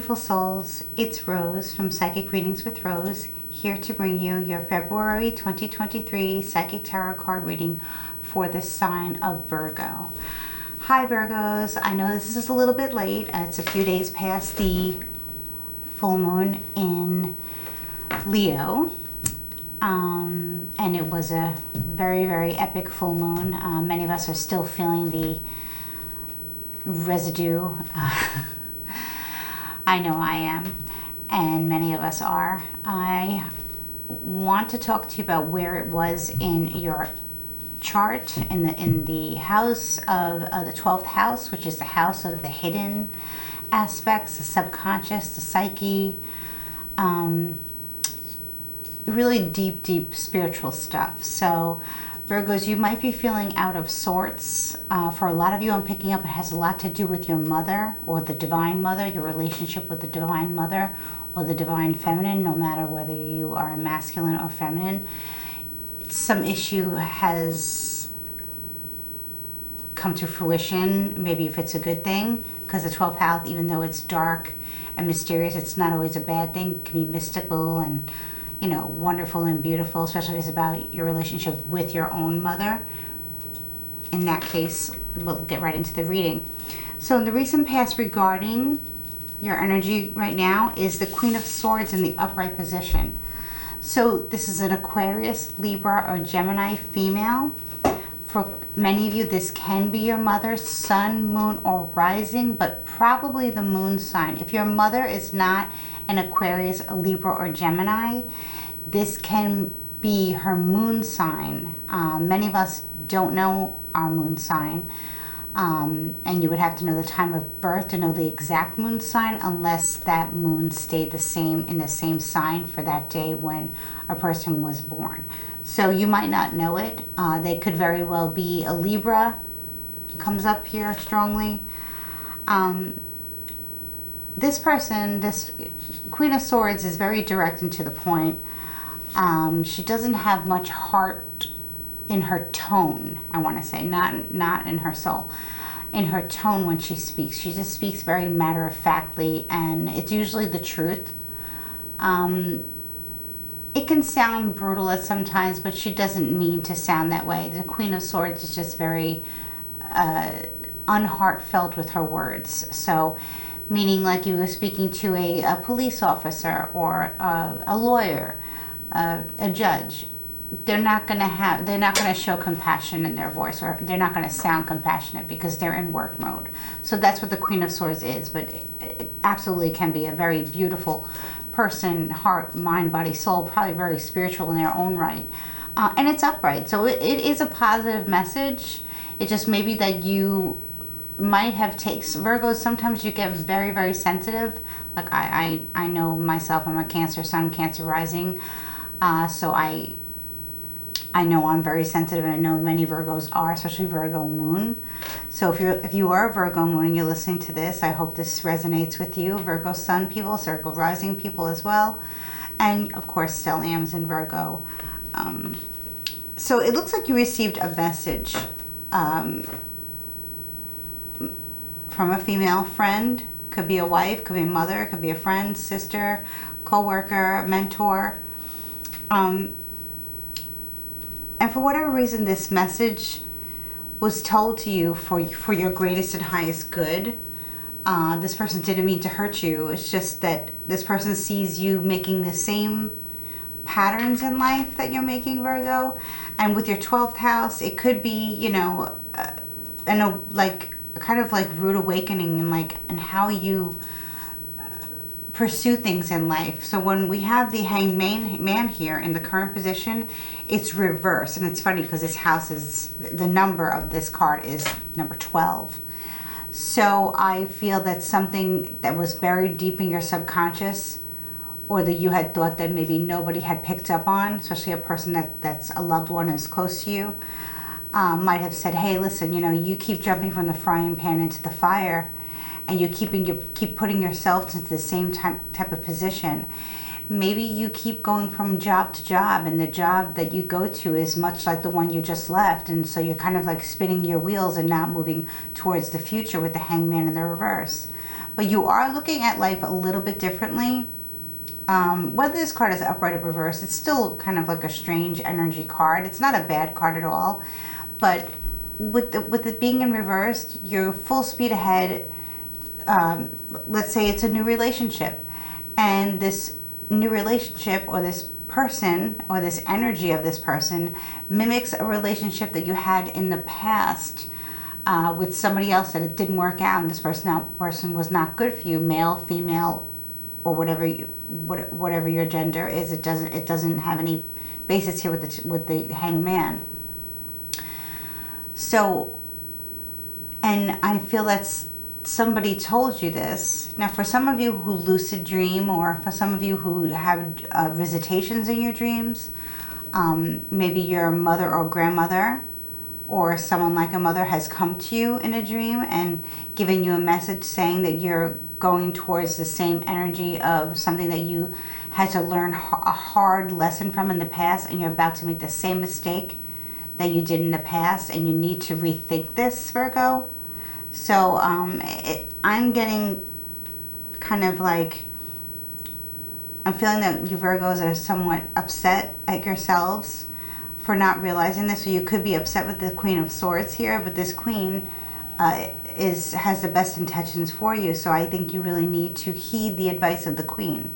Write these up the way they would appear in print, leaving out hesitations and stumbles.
beautiful souls, it's Rose from Psychic Readings with Rose, here to bring you your February 2023 Psychic Tarot card reading for the sign of Virgo. Hi Virgos, I know this is a little bit late. It's a few days past the full moon in Leo. And it was a very, very epic full moon. Many of us are still feeling the residue. I know I am, and many of us are. I want to talk to you about where it was in your chart, in the house of the 12th house, which is the house of the hidden aspects, the subconscious, the psyche, really deep spiritual stuff. So Virgos, you might be feeling out of sorts. For a lot of you, I'm picking up, it has a lot to do with your mother or the divine mother, your relationship with the divine mother or the divine feminine, no matter whether you are masculine or feminine. Some issue has come to fruition, maybe if it's a good thing, because the 12th house, even though it's dark and mysterious, it's not always a bad thing. It can be mystical and, you know, wonderful and beautiful, especially if it's about your relationship with your own mother. In that case, we'll get right into the reading. So in the recent past regarding your energy right now is the Queen of Swords in the upright position. So this is an Aquarius, Libra, or Gemini female. For many of you, this can be your mother's sun, moon, or rising, but probably the moon sign. If your mother is not an Aquarius, a Libra, or Gemini, this can be her moon sign. Many of us don't know our moon sign, and you would have to know the time of birth to know the exact moon sign, unless that moon stayed the same in the same sign for that day when a person was born. So you might not know it. They could very well be a Libra, comes up here strongly. This person, this Queen of Swords, is very direct and to the point. She doesn't have much heart in her tone, I want to say, not in her soul. In her tone when she speaks. She just speaks very matter-of-factly, and it's usually the truth. It can sound brutal at sometimes, but she doesn't mean to sound that way. The Queen of Swords is just very unheartfelt with her words. So, meaning like you were speaking to a police officer or a lawyer, a judge. They're not going to show compassion in their voice, or they're not going to sound compassionate because they're in work mode. So that's what the Queen of Swords is, but it absolutely can be a very beautiful person, heart, mind, body, soul, probably very spiritual in their own right. And it's upright. So it is a positive message. It just may be that you might have takes Virgos. Sometimes you get very, very sensitive. Like I know myself, I'm a Cancer sun, Cancer rising. So I know I'm very sensitive, and I know many Virgos are, especially Virgo moon. So if you are a Virgo moon and you're listening to this, I hope this resonates with you. Virgo sun people, Virgo rising people as well. And of course, still Ams in Virgo. So it looks like you received a message from a female friend. Could be a wife, could be a mother, could be a friend, sister, co-worker, mentor. And for whatever reason, this message was told to you for your greatest and highest good. This person didn't mean to hurt you. It's just that this person sees you making the same patterns in life that you're making, Virgo. And with your 12th house, it could be, you know, like kind of like rude awakening and how you pursue things in life. So when we have the hanged man here in the current position, it's reversed. And it's funny because this house is, the number of this card is number 12. So I feel that something that was buried deep in your subconscious, or that you had thought that maybe nobody had picked up on, especially a person that's a loved one is close to you, might have said, hey, listen, you know, you keep jumping from the frying pan into the fire, and you keep putting yourself into the same type of position. Maybe you keep going from job to job, and the job that you go to is much like the one you just left, and so you're kind of like spinning your wheels and not moving towards the future with the hangman in the reverse. but you are looking at life a little bit differently. Whether this card is upright or reversed, it's still kind of like a strange energy card. It's not a bad card at all, but with it being in reversed, you're full speed ahead. Let's say it's a new relationship, and this new relationship or this person or this energy of this person mimics a relationship that you had in the past with somebody else that it didn't work out, and this person was not good for you, male, female, or whatever your gender is. It doesn't have any basis here with the Hanged Man. So, and I feel that's somebody told you this. Now, for some of you who lucid dream, or for some of you who have visitations in your dreams, maybe your mother or grandmother or someone like a mother has come to you in a dream and given you a message saying that you're going towards the same energy of something that you had to learn a hard lesson from in the past, and you're about to make the same mistake that you did in the past, and you need to rethink this, Virgo. So I'm getting kind of like, I'm feeling that you Virgos are somewhat upset at yourselves for not realizing this. So you could be upset with the Queen of Swords here, but this Queen has the best intentions for you. So I think you really need to heed the advice of the Queen,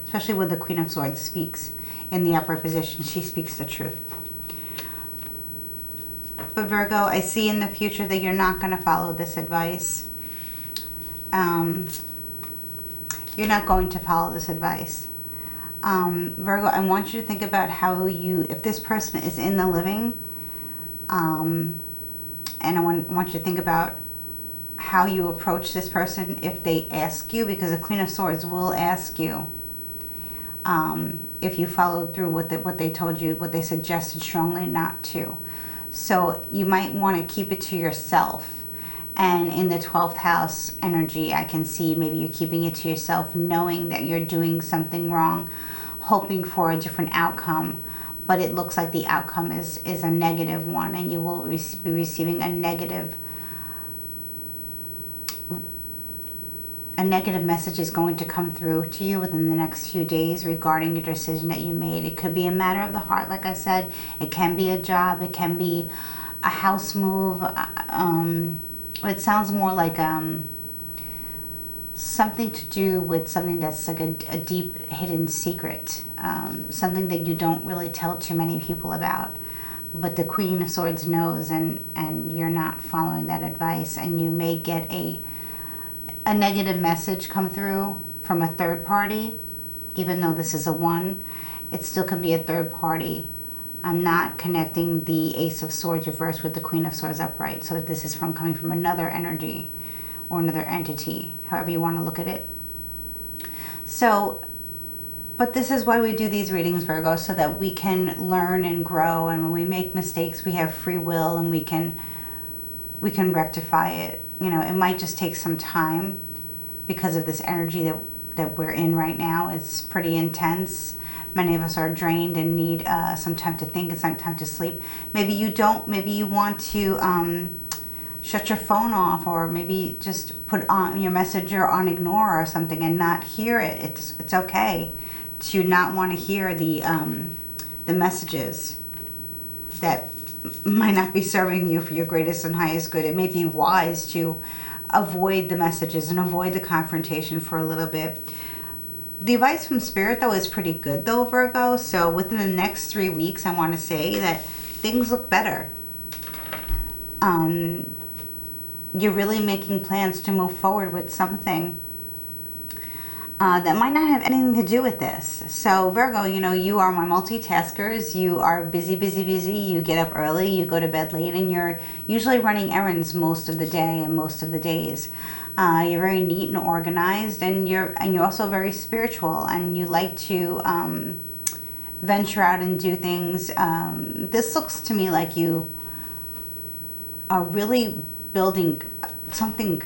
especially when the Queen of Swords speaks in the upright position. She speaks the truth. But Virgo, I see in the future that you're not going to follow this advice. You're not going to follow this advice. Virgo, I want you to think about how if this person is in the living, and I want you to think about how you approach this person if they ask you, because the Queen of Swords will ask you if you followed through what they told you, what they suggested strongly not to. So you might want to keep it to yourself. And in the 12th house energy, I can see maybe you're keeping it to yourself, knowing that you're doing something wrong, hoping for a different outcome. But it looks like the outcome is a negative one, and you will be receiving a negative message is going to come through to you within the next few days regarding your decision that you made. It could be a matter of the heart, like I said. It can be a job. It can be a house move. It sounds more like something to do with something that's like a deep hidden secret, something that you don't really tell too many people about. But the Queen of Swords knows, and you're not following that advice, and you may get a negative message come through from a third party. Even though this is a 1, it still can be a third party. I'm not connecting the Ace of Swords reversed with the Queen of Swords upright. So this is coming from another energy or another entity, however you want to look at it. So, but this is why we do these readings, Virgo, so that we can learn and grow. And when we make mistakes, we have free will, and we can rectify it. You know, it might just take some time because of this energy that we're in right now. It's pretty intense. Many of us are drained and need some time to think and some time to sleep. Maybe you don't. Maybe you want to shut your phone off, or maybe just put on your messenger on ignore or something and not hear it. It's okay to not want to hear the messages that might not be serving you for your greatest and highest good. It may be wise to avoid the messages and avoid the confrontation for a little bit. The advice from Spirit, though, is pretty good, though, Virgo. So within the next 3 weeks, I want to say that things look better. You're really making plans to move forward with something that might not have anything to do with this. So Virgo, you know, you are my multitaskers. You are busy. You get up early, you go to bed late, and you're usually running errands most of the day and most of the days. You're very neat and organized, and you're also very spiritual, and you like to venture out and do things. This looks to me like you are really building something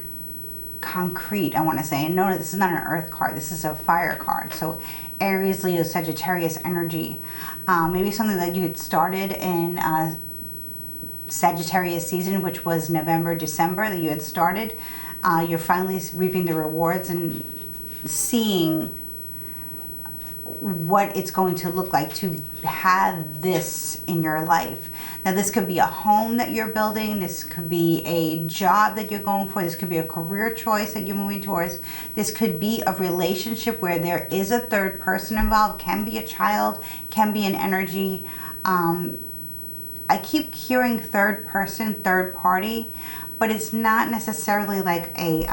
concrete, I want to say. And no, this is not an earth card. This is a fire card. So Aries, Leo, Sagittarius energy. Maybe something that you had started in Sagittarius season, which was November, December, that you had started. You're finally reaping the rewards and seeing what it's going to look like to have this in your life. Now, this could be a home that you're building. This could be a job that you're going for. This could be a career choice that you're moving towards. This could be a relationship where there is a third person involved. Can be a child, can be an energy. I keep hearing third person, third party, but it's not necessarily like a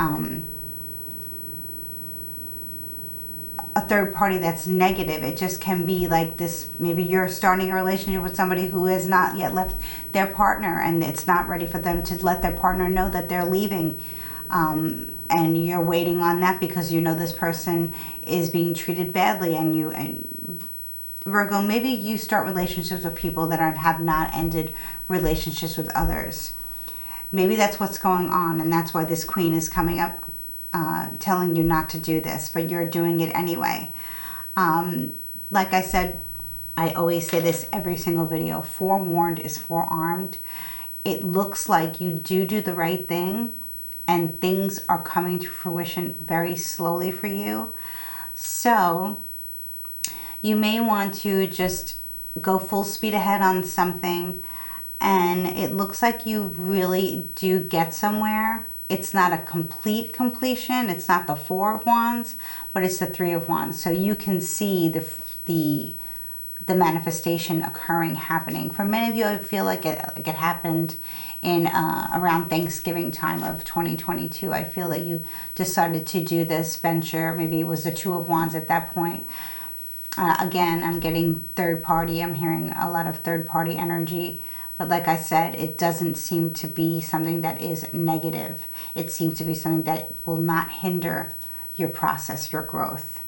third party that's negative. It just can be like this, maybe you're starting a relationship with somebody who has not yet left their partner, and it's not ready for them to let their partner know that they're leaving. And you're waiting on that because you know this person is being treated badly, and Virgo, maybe you start relationships with people that have not ended relationships with others. Maybe that's what's going on, and that's why this queen is coming up telling you not to do this, but you're doing it anyway. Like I said, I always say this every single video, forewarned is forearmed. It looks like you do the right thing, and things are coming to fruition very slowly for you. So you may want to just go full speed ahead on something, and it looks like you really do get somewhere. It's not a complete completion. It's not the Four of Wands, but it's the Three of Wands. So you can see the manifestation occurring, happening. For many of you, I feel like it happened in around Thanksgiving time of 2022. I feel that you decided to do this venture. Maybe it was the Two of Wands at that point. Again, I'm getting third party. I'm hearing a lot of third party energy. But like I said, it doesn't seem to be something that is negative. It seems to be something that will not hinder your process, your growth.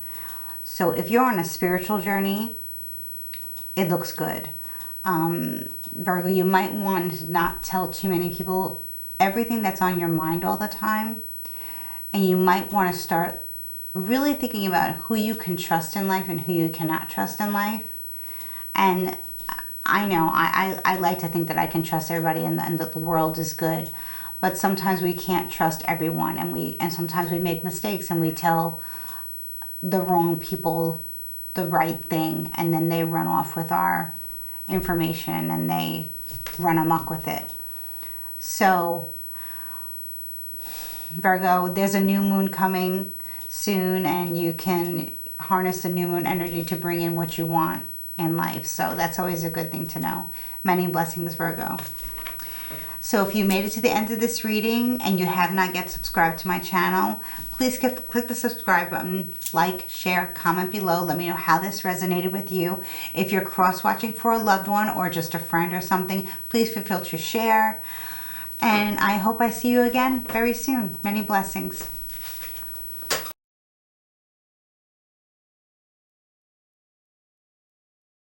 So if you're on a spiritual journey, it looks good. Virgo, you might want to not tell too many people everything that's on your mind all the time. And you might want to start really thinking about who you can trust in life and who you cannot trust in life. And I know I like to think that I can trust everybody and that the world is good, but sometimes we can't trust everyone, and sometimes we make mistakes and we tell the wrong people the right thing, and then they run off with our information and they run amok with it. So Virgo, there's a new moon coming soon, and you can harness the new moon energy to bring in what you want in life. So that's always a good thing to know. Many blessings, Virgo. So if you made it to the end of this reading and you have not yet subscribed to my channel, please click the subscribe button, like, share, comment below. Let me know how this resonated with you. If you're cross-watching for a loved one or just a friend or something, please feel free to share. And I hope I see you again very soon. Many blessings.